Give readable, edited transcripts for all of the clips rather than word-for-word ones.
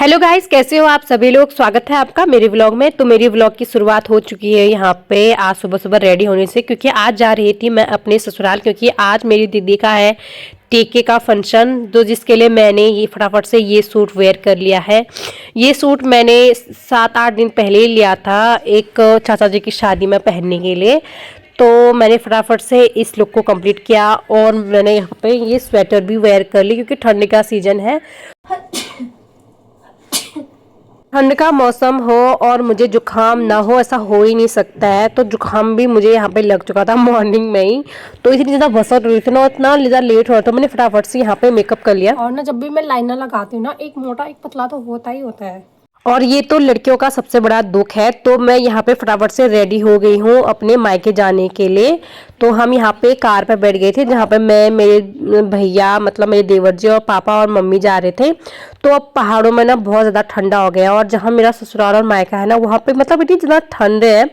Hello guys, कैसे हो आप सभी लोग। स्वागत है आपका मेरे व्लॉग में। तो मेरी व्लॉग की शुरुआत हो चुकी है यहाँ पे आज सुबह सुबह रेडी होने से, क्योंकि आज जा रही थी मैं अपने ससुराल, क्योंकि आज मेरी दीदी का है टीके का फंक्शन। तो जिसके लिए मैंने ये फटाफट से ये सूट वेयर कर लिया है। ये सूट मैंने 7-8 दिन पहले ही लिया था एक चाचा जी की शादी में पहनने के लिए। तो मैंने फटाफट से इस लुक को कंप्लीट किया और मैंने यहाँ पे ये स्वेटर भी वेयर कर ली, क्योंकि ठंड का सीजन है, ठंड का मौसम हो और मुझे जुकाम ना हो ऐसा हो ही नहीं सकता है। तो जुकाम भी मुझे यहाँ पे लग चुका था मॉर्निंग में ही, तो इतनी ज़्यादा वसत रही थी ना, इतना ज़्यादा लेट हो रहा था, मैंने फटाफट से यहाँ पे मेकअप कर लिया। और ना जब भी मैं लाइनर लगाती हूँ ना, एक मोटा एक पतला तो होता ही होता है। और ये तो लड़कियों का सबसे बड़ा दुख है। तो मैं यहाँ पे फटाफट से रेडी हो गई हूँ अपने मायके जाने के लिए। तो हम यहाँ पे कार पर बैठ गए थे, जहाँ पे मैं, मेरे भैया, मतलब मेरे देवर जी और पापा और मम्मी जा रहे थे। तो अब पहाड़ों में ना बहुत ज़्यादा ठंडा हो गया, और जहाँ मेरा ससुराल और मायका है ना, वहाँ पे मतलब इतनी ज़्यादा ठंड है,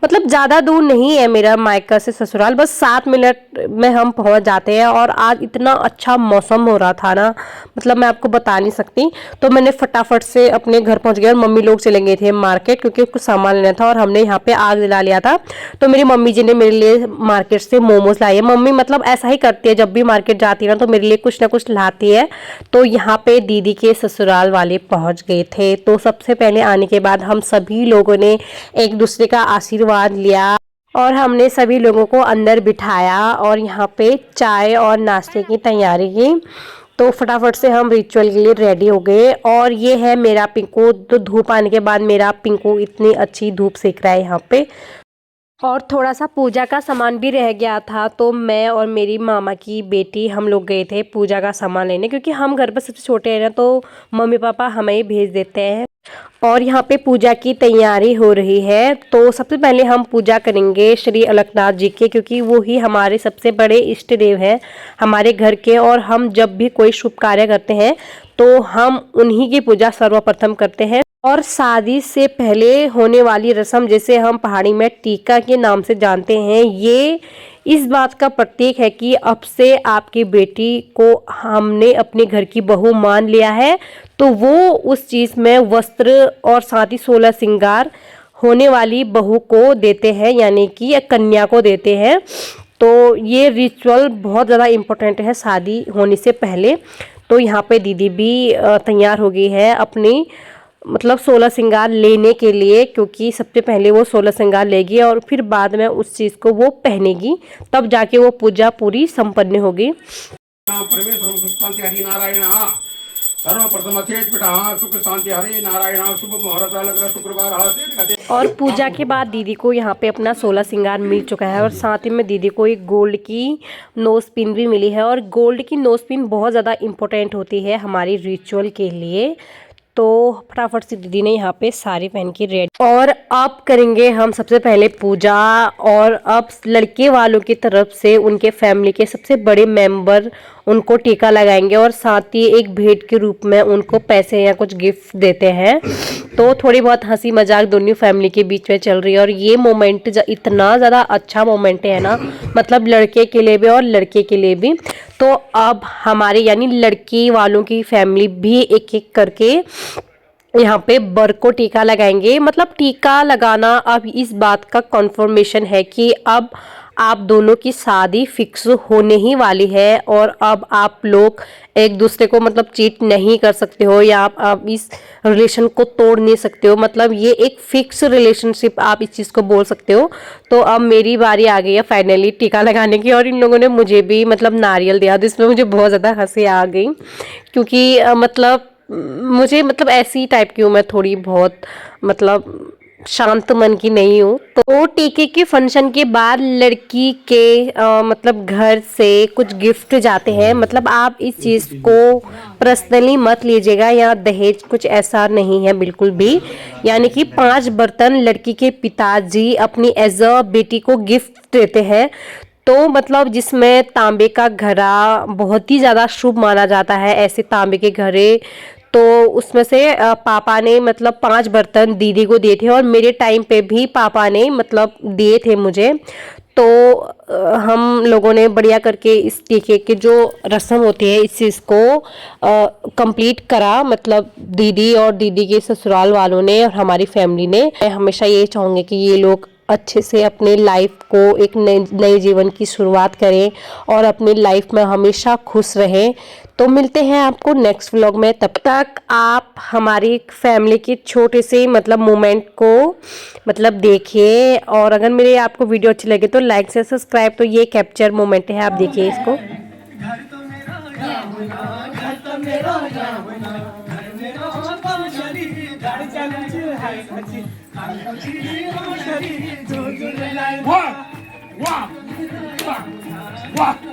मतलब ज़्यादा दूर नहीं है मेरा मायका से ससुराल, बस 7 मिनट में हम पहुँच जाते हैं। और आज इतना अच्छा मौसम हो रहा था ना, मतलब मैं आपको बता नहीं सकती। तो मैंने फटाफट से अपने घर पहुँच गया और मम्मी लोग चले गए थे मार्केट, क्योंकि कुछ सामान लेना था, और हमने यहाँ पे आग जला लिया था। तो मेरी मम्मी जी ने मेरे लिए मार्केट से मोमोज लाई है। मम्मी मतलब ऐसा ही करती है, जब भी मार्केट जाती है ना तो मेरे लिए कुछ ना कुछ लाती है। तो यहाँ पे दीदी के ससुराल वाले पहुँच गए थे। तो सबसे पहले आने के बाद हम सभी लोगों ने एक दूसरे का आशीर्वाद लिया, और हमने सभी लोगों को अंदर बिठाया और यहाँ पे चाय और नाश्ते की तैयारी की। तो फटाफट से हम रिचुअल के लिए रेडी हो गए। और ये है मेरा पिंकू। तो धूप आने के बाद मेरा पिंकू इतनी अच्छी धूप सेक रहा है यहाँ पे। और थोड़ा सा पूजा का सामान भी रह गया था, तो मैं और मेरी मामा की बेटी हम लोग गए थे पूजा का सामान लेने, क्योंकि हम घर पर सबसे छोटे हैं ना, तो मम्मी पापा हमें ही भेज देते हैं। और यहाँ पे पूजा की तैयारी हो रही है। तो सबसे पहले हम पूजा करेंगे श्री अलकनाथ जी के, क्योंकि वो ही हमारे सबसे बड़े इष्ट देव हैं हमारे घर के। और हम जब भी कोई शुभ कार्य करते हैं तो हम उन्हीं की पूजा सर्वप्रथम करते हैं। और शादी से पहले होने वाली रस्म, जैसे हम पहाड़ी में टीका के नाम से जानते हैं, ये इस बात का प्रतीक है कि अब से आपकी बेटी को हमने अपने घर की बहू मान लिया है। तो वो उस चीज़ में वस्त्र और साथ ही 16 श्रृंगार होने वाली बहू को देते हैं, यानी कि कन्या को देते हैं। तो ये रिचुअल बहुत ज़्यादा इम्पोर्टेंट है शादी होने से पहले। तो यहाँ पे दीदी भी तैयार हो गई है अपनी, मतलब 16 श्रृंगार लेने के लिए, क्योंकि सबसे पहले वो 16 श्रृंगार लेगी और फिर बाद में उस चीज़ को वो पहनेगी, तब जाके वो पूजा पूरी संपन्न होगी। और पूजा के बाद दीदी को यहाँ पे अपना 16 श्रृंगार मिल चुका है, और साथ ही में दीदी को एक गोल्ड की नोज पिन भी मिली है। और गोल्ड की नोज पिन बहुत ज़्यादा इम्पोर्टेंट होती है हमारी रिचुअल के लिए। तो फटाफट से दीदी ने यहाँ पे साड़ी पहन के रेडी। और अब करेंगे हम सबसे पहले पूजा। और अब लड़के वालों की तरफ से उनके फैमिली के सबसे बड़े मेंबर उनको टीका लगाएंगे, और साथ ही एक भेंट के रूप में उनको पैसे या कुछ गिफ्ट देते हैं। तो थोड़ी बहुत हंसी मजाक दोनों फैमिली के बीच में चल रही है। और ये मोमेंट इतना ज़्यादा अच्छा मोमेंट है ना, मतलब लड़के के लिए भी और लड़के के लिए भी। तो अब हमारे यानी लड़की वालों की फैमिली भी एक एक करके यहाँ पे बर को टीका लगाएंगे। मतलब टीका लगाना अब इस बात का कन्फर्मेशन है कि अब आप दोनों की शादी फिक्स होने ही वाली है, और अब आप लोग एक दूसरे को मतलब चीट नहीं कर सकते हो, या आप इस रिलेशन को तोड़ नहीं सकते हो। मतलब ये एक फिक्स रिलेशनशिप, आप इस चीज़ को बोल सकते हो। तो अब मेरी बारी आ गई है फाइनली टीका लगाने की, और इन लोगों ने मुझे भी मतलब नारियल दिया, तो इसमें मुझे बहुत ज़्यादा हंसी आ गई, क्योंकि मतलब मुझे मतलब ऐसी टाइप की हूँ मैं, थोड़ी बहुत मतलब शांत मन की नहीं हूँ। तो टीके के फंक्शन के बाद लड़की के मतलब घर से कुछ गिफ्ट जाते हैं। मतलब आप इस चीज़ को पर्सनली मत लीजिएगा, या दहेज कुछ ऐसा नहीं है बिल्कुल भी। यानी कि 5 बर्तन लड़की के पिताजी अपनी एज अ बेटी को गिफ्ट देते हैं। तो मतलब जिसमें तांबे का घड़ा बहुत ही ज़्यादा शुभ माना जाता है, ऐसे तांबे के घड़े। तो उसमें से पापा ने मतलब 5 बर्तन दीदी को दिए थे, और मेरे टाइम पे भी पापा ने मतलब दिए थे मुझे। तो हम लोगों ने बढ़िया करके इस टीके के जो रस्म होती है इस चीज़ को कंप्लीट करा, मतलब दीदी और दीदी के ससुराल वालों ने और हमारी फैमिली ने। मैं हमेशा ये चाहूँगी कि ये लोग अच्छे से अपने लाइफ को एक नए जीवन की शुरुआत करें और अपनी लाइफ में हमेशा खुश रहें। तो मिलते हैं आपको नेक्स्ट व्लॉग में, तब तक आप हमारी फैमिली के छोटे से मतलब मोमेंट को मतलब देखिए, और अगर मेरे आपको वीडियो अच्छी लगे तो लाइक से सब्सक्राइब। तो ये कैप्चर मोमेंट है, आप देखिए इसको। वाह